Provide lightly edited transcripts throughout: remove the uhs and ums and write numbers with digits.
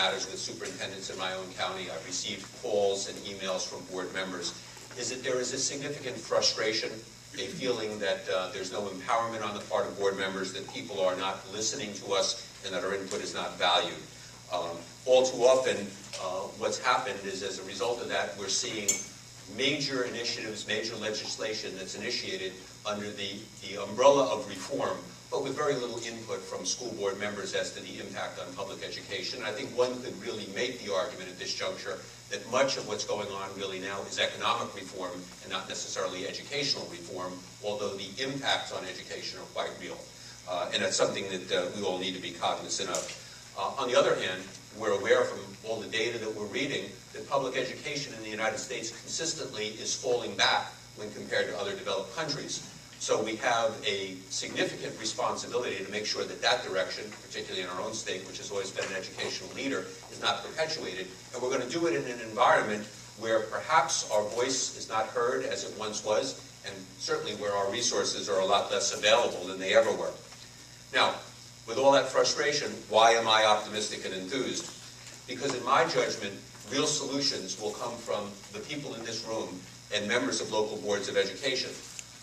matters with superintendents in my own county, I've received calls and emails from board members, is that there is a significant frustration, a feeling that there's no empowerment on the part of board members, that people are not listening to us, and that our input is not valued. All too often, what's happened is, as a result of that, we're seeing major initiatives, major legislation that's initiated under the umbrella of reform, but with very little input from school board members as to the impact on public education. I think one could really make the argument at this juncture that much of what's going on really now is economic reform and not necessarily educational reform, although the impacts on education are quite real. And that's something that we all need to be cognizant of. On the other hand, we're aware from all the data that we're reading that public education in the United States consistently is falling back when compared to other developed countries. So we have a significant responsibility to make sure that that direction, particularly in our own state, which has always been an educational leader, is not perpetuated. And we're going to do it in an environment where perhaps our voice is not heard as it once was, and certainly where our resources are a lot less available than they ever were. Now, with all that frustration, why am I optimistic and enthused? Because in my judgment, real solutions will come from the people in this room and members of local boards of education.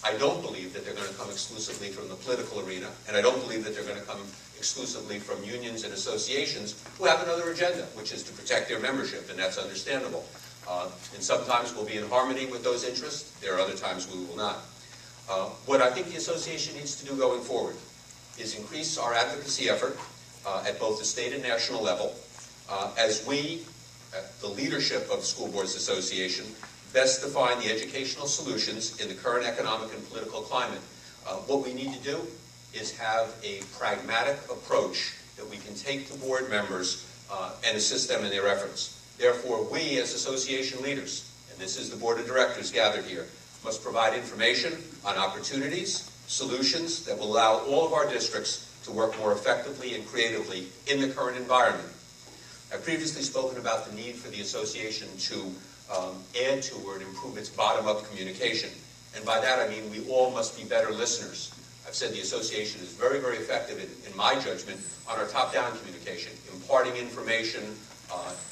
I don't believe that they're going to come exclusively from the political arena, and I don't believe that they're going to come exclusively from unions and associations who have another agenda, which is to protect their membership, and that's understandable. And sometimes we'll be in harmony with those interests. There are other times we will not. What I think the association needs to do going forward is increase our advocacy effort at both the state and national level as we, the leadership of the School Boards Association, best define the educational solutions in the current economic and political climate. What we need to do is have a pragmatic approach that we can take to board members and assist them in their efforts. Therefore, we as association leaders, and this is the board of directors gathered here, must provide information on opportunities, solutions that will allow all of our districts to work more effectively and creatively in the current environment. I've previously spoken about the need for the association to add to or improve its bottom-up communication. And by that I mean we all must be better listeners. I've said the association is very, very effective, in my judgment, on our top-down communication, imparting information,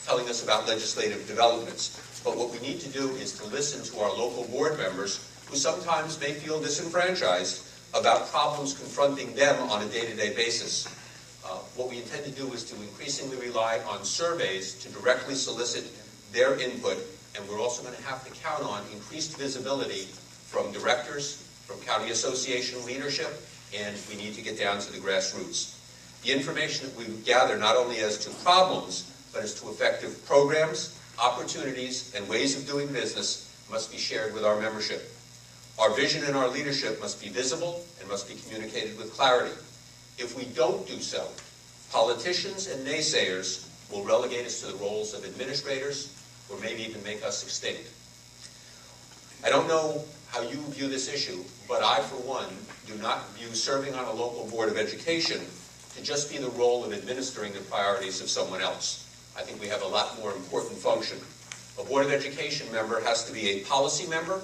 telling us about legislative developments. But what we need to do is to listen to our local board members who sometimes may feel disenfranchised about problems confronting them on a day-to-day basis. What we intend to do is to increasingly rely on surveys to directly solicit their input, and we're also going to have to count on increased visibility from directors, from county association leadership, and we need to get down to the grassroots. The information that we gather not only as to problems, but as to effective programs, opportunities, and ways of doing business must be shared with our membership. Our vision and our leadership must be visible and must be communicated with clarity. If we don't do so, politicians and naysayers will relegate us to the roles of administrators or maybe even make us extinct. I don't know how you view this issue, but I, for one, do not view serving on a local board of education to just be the role of administering the priorities of someone else. I think we have a lot more important function. A Board of Education member has to be a policy member,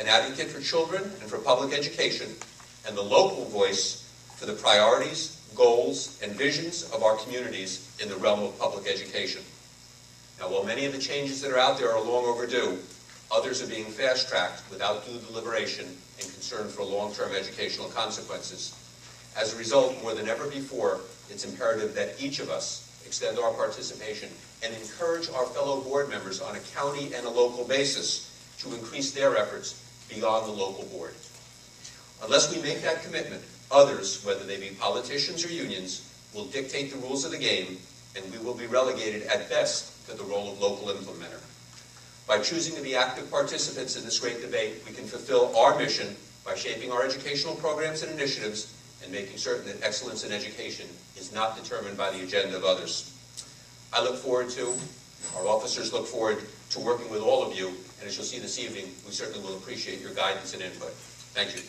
an advocate for children and for public education, and the local voice for the priorities, goals, and visions of our communities in the realm of public education. Now, while many of the changes that are out there are long overdue, others are being fast-tracked without due deliberation and concern for long-term educational consequences. As a result, more than ever before, it's imperative that each of us extend our participation and encourage our fellow board members on a county and a local basis to increase their efforts beyond the local board. Unless we make that commitment, others, whether they be politicians or unions, will dictate the rules of the game, and we will be relegated at best to the role of local implementer. By choosing to be active participants in this great debate, we can fulfill our mission by shaping our educational programs and initiatives and making certain that excellence in education is not determined by the agenda of others. I look forward to, our officers look forward to working with all of you, and as you'll see this evening, we certainly will appreciate your guidance and input. Thank you.